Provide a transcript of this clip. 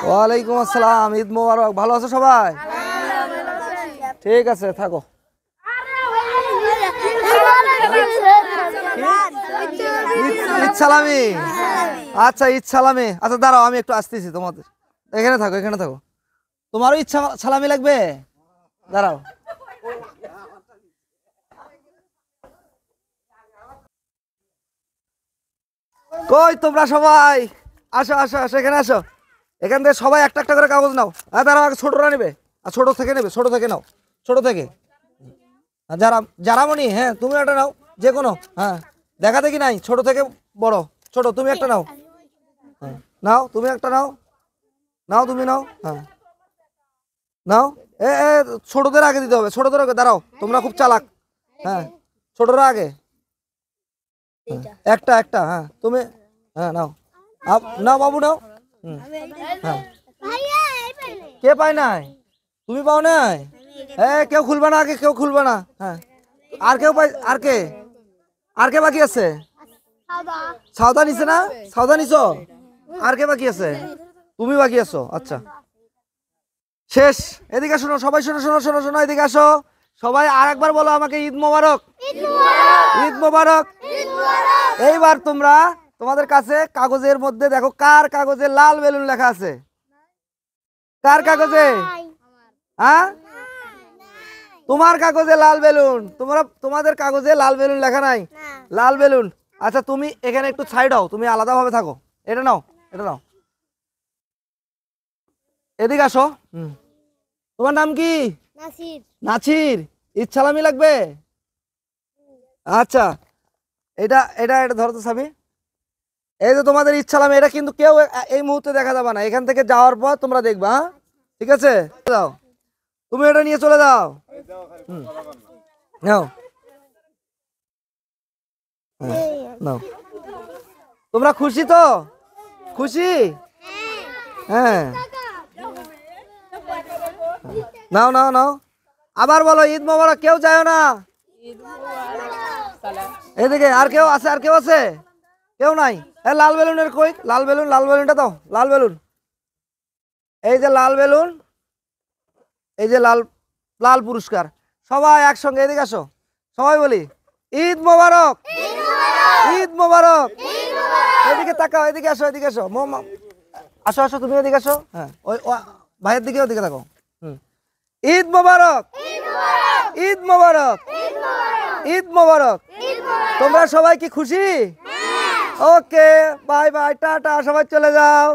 ওয়ালাইকুম আসসালাম, ঈদ মোবারক। ভালো আছো সবাই? ঠিক আছে, থাকো। ঈদ সালামি। আচ্ছা, ঈদ সালামি। আচ্ছা দাঁড়াও, আমি একটু আসতেছি তোমাদের। এখানে থাকো, এখানে থাকো। তোমারও ঈদ সালামি লাগবে? দাঁড়াও। কই তোমরা সবাই? আসো আসো আসো, এখানে আসো। এখান থেকে সবাই একটা একটা করে কাগজ নাও। হ্যাঁ দাঁড়াও, আগে ছোটরা নেবে। আর ছোট থেকে নেবে, ছোট থেকে নাও, ছোট থেকে। যারা যারা মনি, হ্যাঁ তুমি একটা নাও, যে কোনো। হ্যাঁ, দেখা দেখি নাই, ছোট থেকে বড়। ছোট তুমি একটা নাও। হ্যাঁ নাও, তুমি একটা নাও। নাও, তুমি নাও। হ্যাঁ নাও। এ এ ছোটদের আগে দিতে হবে, ছোটদের আগে। দাঁড়াও, তোমরা খুব চালাক। হ্যাঁ, ছোটরা আগে। একটা একটা, হ্যাঁ তুমি। হ্যাঁ নাও, নাও বাবু নাও। হ্যাঁ, কে পায় নাই? তুমি পাও নাই? হ্যাঁ, কেউ খুলবে না আগে, কেউ খুলবে না। হ্যাঁ, আর কেউ পাই? আর কে? আর কে বাকি আছে? সাউদা নিছে না? সাউদা নিছো? আর কে বাকি আছে? তুমি বাকি আছো। আচ্ছা, শেষ। এদিকে শোনো সবাই, শোনো শোনো শোনো শোনো, এদিকে আসো সবাই। আর একবার বলো আমাকে, ঈদ মোবারক, ঈদ মোবারক। এইবার তোমরা তোমাদের কাছে কাগজের মধ্যে দেখো, কার কাগজে লাল বেলুন লেখা আছে? কার কাগজে? হ্যাঁ, তোমার কাগজে লাল বেলুন। তোমাদের কাগজে লাল বেলুন লেখা নাই? লাল বেলুন। আচ্ছা, তুমি এখানে একটু সাইড হও, তুমি আলাদা ভাবে থাকো। এটা নাও, এটা নাও। এদিকে আসো। তোমার নাম কি? নাছির। নাছির, ঈদ সালামি লাগবে? আচ্ছা, এটা এটা এটা ধরো তো সাবি। এই যে তোমাদের ঈদ সালামি, এটা কিন্তু কেউ এই মুহূর্তে দেখা যাবে না, এখান থেকে যাওয়ার পর তোমরা দেখবা। হ্যাঁ ঠিক আছে, যাও তুমি এটা নিয়ে চলে যাও। নাও, নাও। তোমরা খুশি তো? খুশি? হ্যাঁ, নাও নাও নাও। আবার বলো, ঈদ মোবারক। কেউ যায় না? এদিকে আর কেউ আছে? আর কেউ আছে? কেউ নাই? হ্যাঁ, লাল বেলুনের কই? লাল বেলুন, লাল বেলুনটা দাও। লাল বেলুন, এই যে লাল বেলুন, এই যে লাল, লাল পুরস্কার। সবাই একসঙ্গে এদিকে আসো, সবাই বলি ঈদ মোবারক, ঈদ মোবারক। এদিকে তাকাও, এদিকে আসো, এদিকে আসো। আসো আসো, তুমি এদিকে আসো। হ্যাঁ, ওই ভাইয়ের দিকে, ওদিকে তাকাও। ঈদ মোবারক, ঈদ মোবারক, ঈদ মোবারক। তোমরা সবাই কি খুশি? ওকে, বাই বাই, টাটা, সবাই চলে যাও।